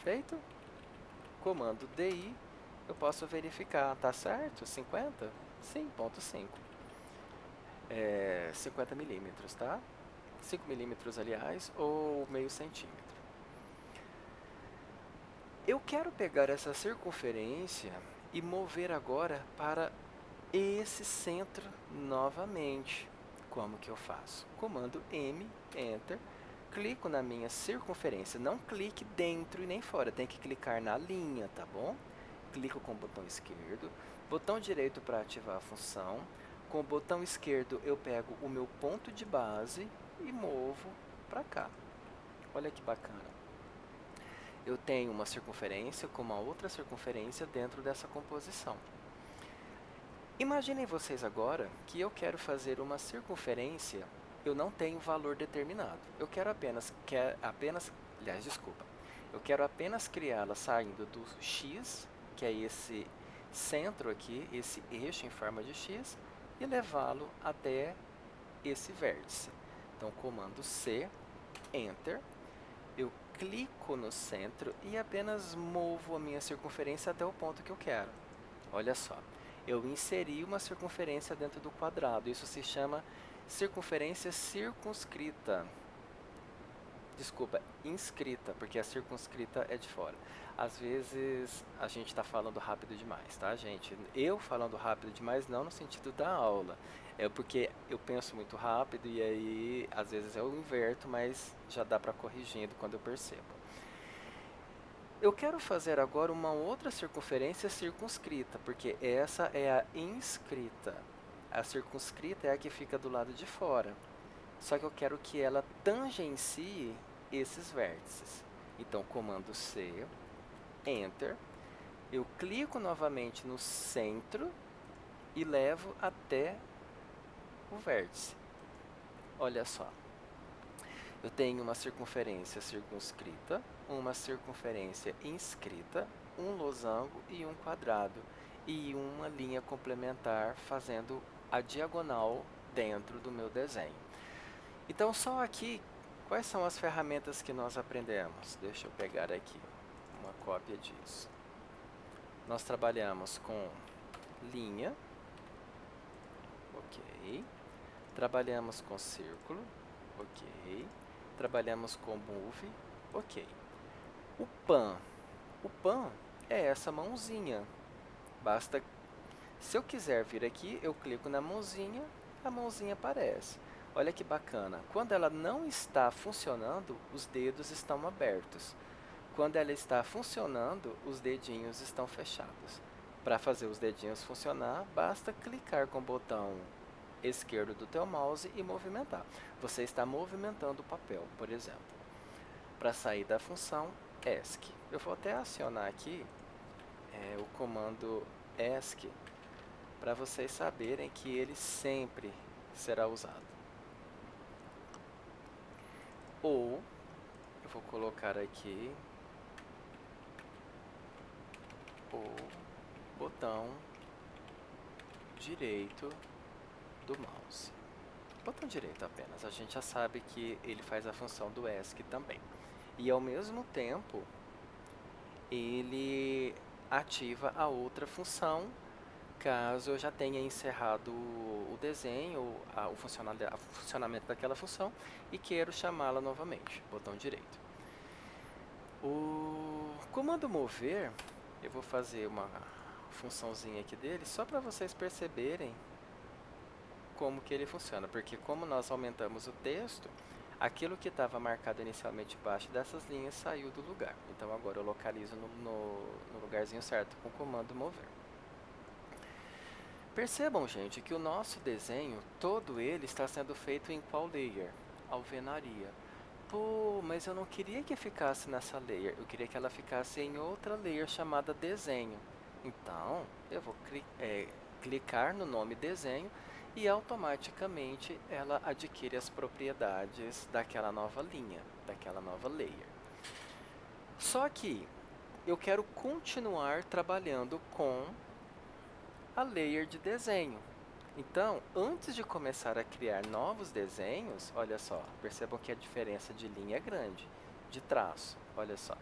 perfeito? Comando DI, eu posso verificar, tá certo? 50? Sim, ponto 5. 50 milímetros, tá? 5 milímetros, aliás, ou meio centímetro. Eu quero pegar essa circunferência e mover agora para esse centro novamente. Como que eu faço? Comando M, Enter, clico na minha circunferência. Não clique dentro e nem fora, tem que clicar na linha, tá bom? Clico com o botão esquerdo, botão direito para ativar a função. Com o botão esquerdo eu pego o meu ponto de base e movo para cá. Olha que bacana. Eu tenho uma circunferência com uma outra circunferência dentro dessa composição. Imaginem vocês agora que eu quero fazer uma circunferência, eu não tenho valor determinado. Eu quero eu quero apenas criá-la saindo do X, que é esse centro aqui, esse eixo em forma de X, e levá-lo até esse vértice. Então, comando C, Enter, eu clico no centro e apenas movo a minha circunferência até o ponto que eu quero. Olha só, eu inseri uma circunferência dentro do quadrado. Isso se chama circunferência circunscrita. Desculpa, inscrita, porque a circunscrita é de fora. Às vezes a gente está falando rápido demais, tá, gente? Eu falando rápido demais não no sentido da aula. É porque eu penso muito rápido e aí às vezes eu inverto, mas já dá para corrigindo quando eu percebo. Eu quero fazer agora uma outra circunferência circunscrita, porque essa é a inscrita. A circunscrita é a que fica do lado de fora. Só que eu quero que ela tangencie esses vértices. Então, comando C, Enter. Eu clico novamente no centro e levo até o vértice. Olha só. Eu tenho uma circunferência circunscrita, uma circunferência inscrita, um losango e um quadrado, e uma linha complementar fazendo a diagonal dentro do meu desenho. Então, só aqui, quais são as ferramentas que nós aprendemos? Deixa eu pegar aqui uma cópia disso. Nós trabalhamos com linha, ok. Trabalhamos com círculo, ok. Trabalhamos com move, ok. O pan. O pan é essa mãozinha. Basta, se eu quiser vir aqui, eu clico na mãozinha, a mãozinha aparece. Olha que bacana. Quando ela não está funcionando, os dedos estão abertos. Quando ela está funcionando, os dedinhos estão fechados. Para fazer os dedinhos funcionar, basta clicar com o botão esquerdo do teu mouse e movimentar. Você está movimentando o papel, por exemplo. Para sair da função ESC. Eu vou até acionar aqui o comando ESC para vocês saberem que ele sempre será usado. Ou, eu vou colocar aqui o botão direito do mouse. Botão direito apenas, a gente já sabe que ele faz a função do ESC também. E ao mesmo tempo, ele ativa a outra função caso eu já tenha encerrado o desenho, o funcionamento daquela função e quero chamá-la novamente, botão direito. O comando mover, eu vou fazer uma funçãozinha aqui dele só para vocês perceberem como que ele funciona, porque como nós aumentamos o texto, aquilo que estava marcado inicialmente embaixo dessas linhas saiu do lugar. Então agora eu localizo no lugarzinho certo com o comando mover. Percebam, gente, que o nosso desenho, todo ele está sendo feito em qual layer? Alvenaria. Pô, mas eu não queria que ficasse nessa layer, eu queria que ela ficasse em outra layer chamada desenho. Então, eu vou clicar no nome desenho e automaticamente ela adquire as propriedades daquela nova linha, daquela nova layer. Só que eu quero continuar trabalhando com a layer de desenho. Então, antes de começar a criar novos desenhos, olha só, percebam que a diferença de linha é grande, de traço, olha só.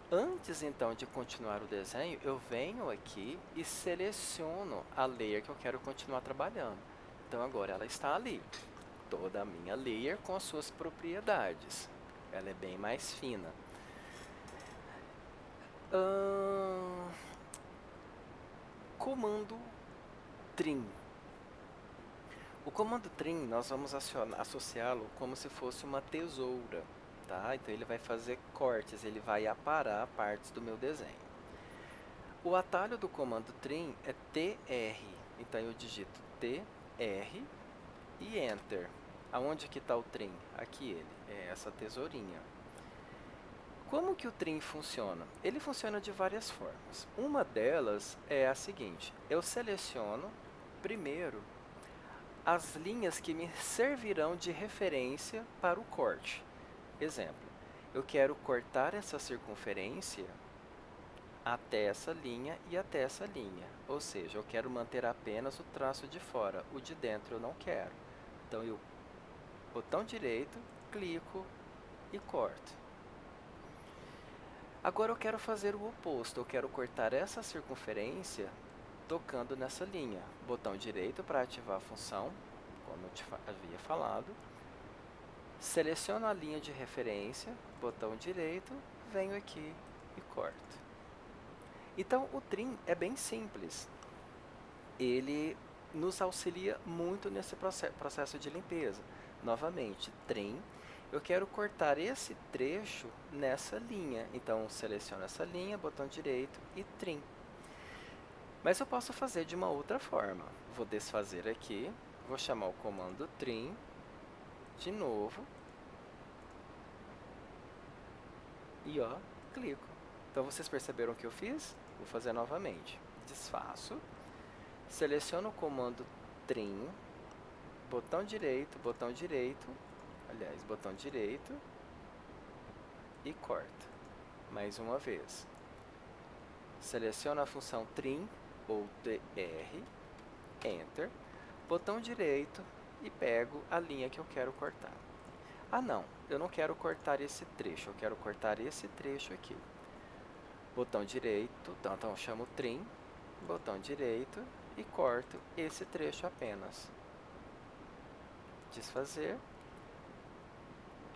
Antes então de continuar o desenho, eu venho aqui e seleciono a layer que eu quero continuar trabalhando. Então agora ela está ali, toda a minha layer com as suas propriedades. Ela é bem mais fina. Comando trim. O comando trim nós vamos associá-lo como se fosse uma tesoura, tá? Então ele vai fazer cortes, ele vai aparar partes do meu desenho. O atalho do comando trim é TR, então eu digito TR e Enter. Aonde que está o trim? Aqui ele, é essa tesourinha. Como que o trim funciona? Ele funciona de várias formas. Uma delas é a seguinte, eu seleciono primeiro as linhas que me servirão de referência para o corte. Exemplo, eu quero cortar essa circunferência até essa linha e até essa linha. Ou seja, eu quero manter apenas o traço de fora, o de dentro eu não quero. Então, eu botão direito, clico e corto. Agora eu quero fazer o oposto, eu quero cortar essa circunferência tocando nessa linha. Botão direito para ativar a função, como eu te havia falado. Seleciono a linha de referência, botão direito, venho aqui e corto. Então, o trim é bem simples. Ele nos auxilia muito nesse processo de limpeza. Novamente, trim. Eu quero cortar esse trecho nessa linha. Então, seleciono essa linha, botão direito e trim. Mas eu posso fazer de uma outra forma. Vou desfazer aqui, vou chamar o comando trim de novo. E ó, clico. Então vocês perceberam o que eu fiz? Vou fazer novamente. Desfaço, seleciono o comando trim, botão direito, aliás, botão direito e corto. Mais uma vez. Seleciono a função trim ou TR, Enter, botão direito e pego a linha que eu quero cortar. Ah não, eu não quero cortar esse trecho, eu quero cortar esse trecho aqui. Botão direito, então eu chamo trim, botão direito e corto esse trecho apenas. Desfazer,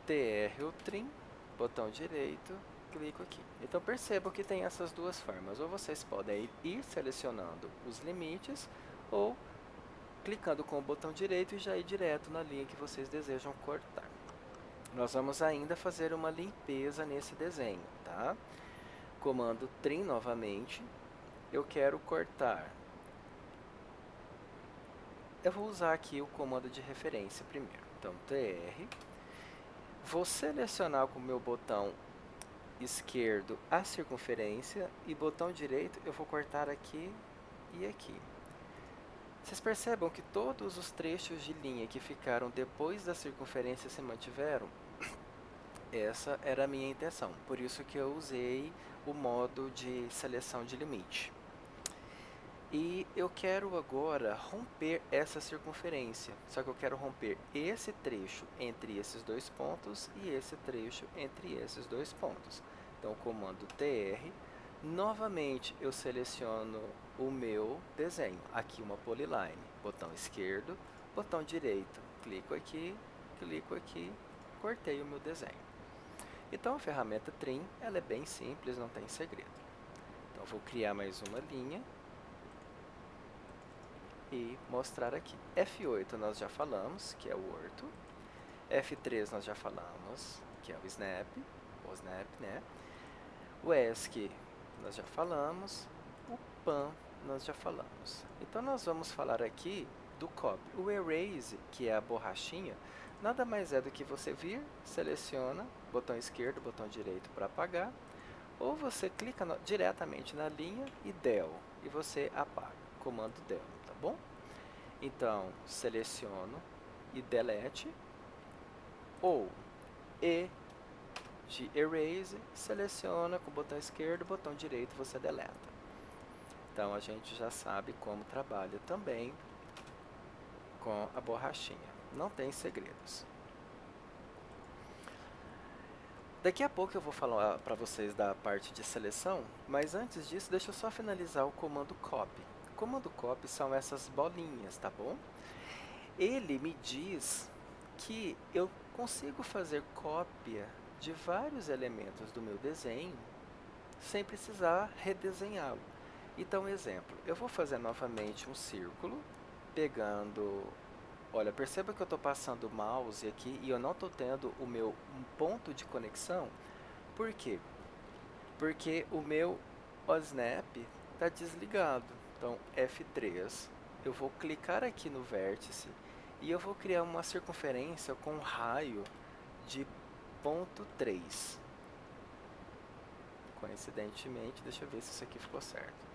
TR ou trim, botão direito, clico aqui. Então percebo que tem essas duas formas, ou vocês podem ir selecionando os limites, ou clicando com o botão direito e já ir direto na linha que vocês desejam cortar. Nós vamos ainda fazer uma limpeza nesse desenho, tá? Comando trim novamente, eu quero cortar. Eu vou usar aqui o comando de referência primeiro. Então, TR. Vou selecionar com o meu botão esquerdo a circunferência e botão direito eu vou cortar aqui e aqui. Vocês percebam que todos os trechos de linha que ficaram depois da circunferência se mantiveram? Essa era a minha intenção, por isso que eu usei o modo de seleção de limite. E eu quero agora romper essa circunferência, só que eu quero romper esse trecho entre esses dois pontos e esse trecho entre esses dois pontos. Então, comando TR, novamente eu seleciono o meu desenho, aqui uma polyline, botão esquerdo, botão direito, clico aqui, cortei o meu desenho. Então, a ferramenta Trim, ela é bem simples, não tem segredo. Então, vou criar mais uma linha e mostrar aqui. F8 nós já falamos, que é o orto. F3 nós já falamos, que é o snap, né? O ESC nós já falamos, o pan nós já falamos. Então nós vamos falar aqui do copy. O erase, que é a borrachinha, nada mais é do que você vir, seleciona, botão esquerdo, botão direito para apagar, ou você clica diretamente na linha e del, e você apaga, comando del, tá bom? Então, seleciono e delete, ou E de erase, seleciona com o botão esquerdo, botão direito você deleta. Então, a gente já sabe como trabalha também com a borrachinha. Não tem segredos. Daqui a pouco eu vou falar para vocês da parte de seleção, mas antes disso, deixa eu só finalizar o comando copy. O comando copy são essas bolinhas, tá bom? Ele me diz que eu consigo fazer cópia de vários elementos do meu desenho sem precisar redesenhá-lo. Então, exemplo, eu vou fazer novamente um círculo, pegando... Olha, perceba que eu estou passando o mouse aqui e eu não estou tendo o meu ponto de conexão. Por quê? Porque o meu OSNAP está desligado. Então, F3, eu vou clicar aqui no vértice e eu vou criar uma circunferência com um raio de ponto 3. Coincidentemente, deixa eu ver se isso aqui ficou certo.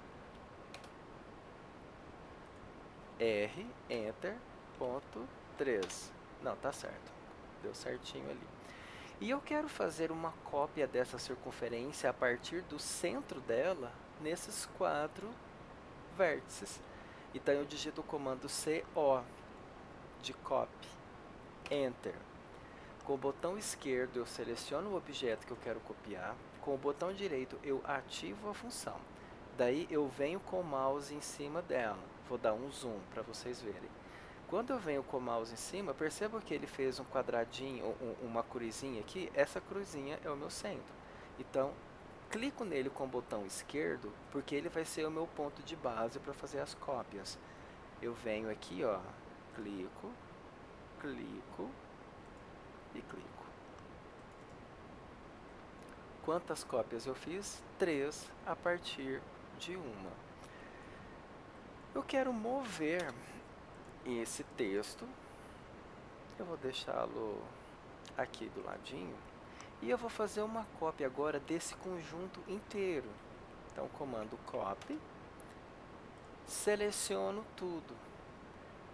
R, Enter, ponto 3. Não, tá certo. Deu certinho ali. E eu quero fazer uma cópia dessa circunferência a partir do centro dela nesses 4 vértices. Então eu digito o comando CO de copy, Enter. Com o botão esquerdo eu seleciono o objeto que eu quero copiar, com o botão direito eu ativo a função. Daí eu venho com o mouse em cima dela, vou dar um zoom para vocês verem. Quando eu venho com o mouse em cima, perceba que ele fez um quadradinho, uma cruzinha aqui, essa cruzinha é o meu centro. Então, clico nele com o botão esquerdo, porque ele vai ser o meu ponto de base para fazer as cópias. Eu venho aqui, ó, clico, clico e clico. Quantas cópias eu fiz? 3 a partir de uma. Eu quero mover esse texto, eu vou deixá-lo aqui do ladinho, e eu vou fazer uma cópia agora desse conjunto inteiro. Então, comando copy, seleciono tudo.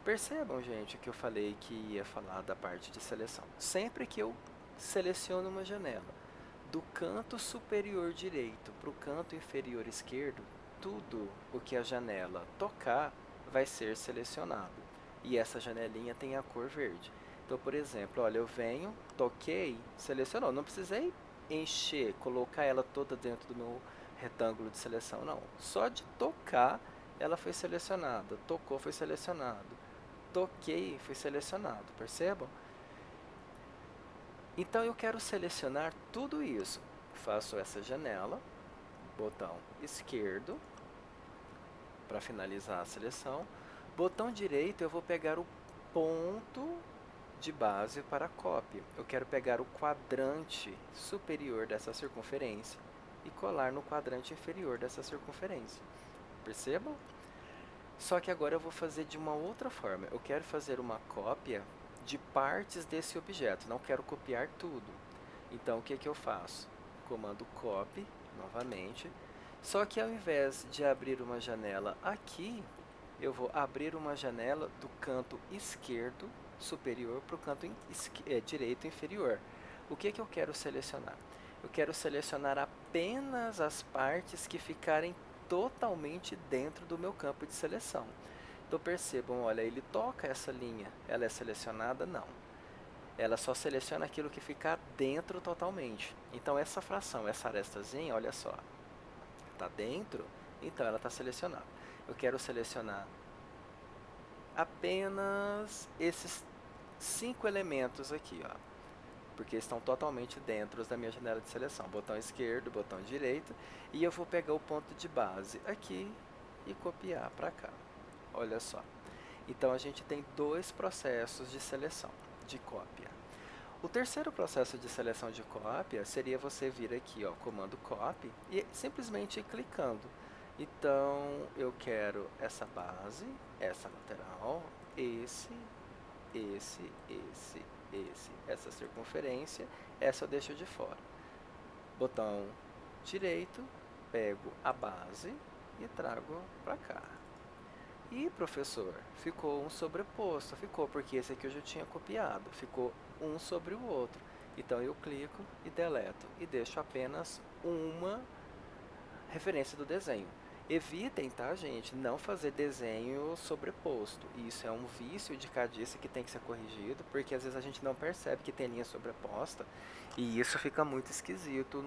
Percebam, gente, que eu falei que ia falar da parte de seleção. Sempre que eu seleciono uma janela, do canto superior direito para o canto inferior esquerdo, tudo o que a janela tocar vai ser selecionado. E essa janelinha tem a cor verde. Então, por exemplo, olha, eu venho, toquei, selecionou. Não precisei encher, colocar ela toda dentro do meu retângulo de seleção, não. Só de tocar, ela foi selecionada. Tocou, foi selecionado. Toquei, foi selecionado. Percebam? Então eu quero selecionar tudo isso. Faço essa janela, botão esquerdo, para finalizar a seleção. Botão direito, eu vou pegar o ponto de base para a cópia. Eu quero pegar o quadrante superior dessa circunferência e colar no quadrante inferior dessa circunferência. Percebam? Só que agora eu vou fazer de uma outra forma. Eu quero fazer uma cópia de partes desse objeto, não quero copiar tudo. Então, o que eu faço? Comando copy, novamente. Só que ao invés de abrir uma janela aqui, eu vou abrir uma janela do canto esquerdo superior para o canto direito inferior. O que eu quero selecionar? Eu quero selecionar apenas as partes que ficarem totalmente dentro do meu campo de seleção. Então percebam, olha, ele toca essa linha, ela é selecionada? Não. Ela só seleciona aquilo que fica dentro totalmente. Então essa fração, essa arestazinha, olha só, está dentro, então ela está selecionada. Eu quero selecionar apenas esses 5 elementos aqui, ó, porque estão totalmente dentro da minha janela de seleção. Botão esquerdo, botão direito, e eu vou pegar o ponto de base aqui e copiar para cá. Olha só. Então a gente tem 2 processos de seleção, de cópia. O terceiro processo de seleção de cópia seria você vir aqui, ó, comando copy, e simplesmente ir clicando. Então, eu quero essa base, essa lateral, essa circunferência, essa eu deixo de fora. Botão direito, pego a base e trago para cá. E, professor, ficou um sobreposto. Ficou, porque esse aqui eu já tinha copiado. Ficou um sobre o outro. Então, eu clico e deleto. E deixo apenas uma referência do desenho. Evitem, tá, gente, não fazer desenho sobreposto. Isso é um vício de cadice que tem que ser corrigido, porque às vezes a gente não percebe que tem linha sobreposta e isso fica muito esquisito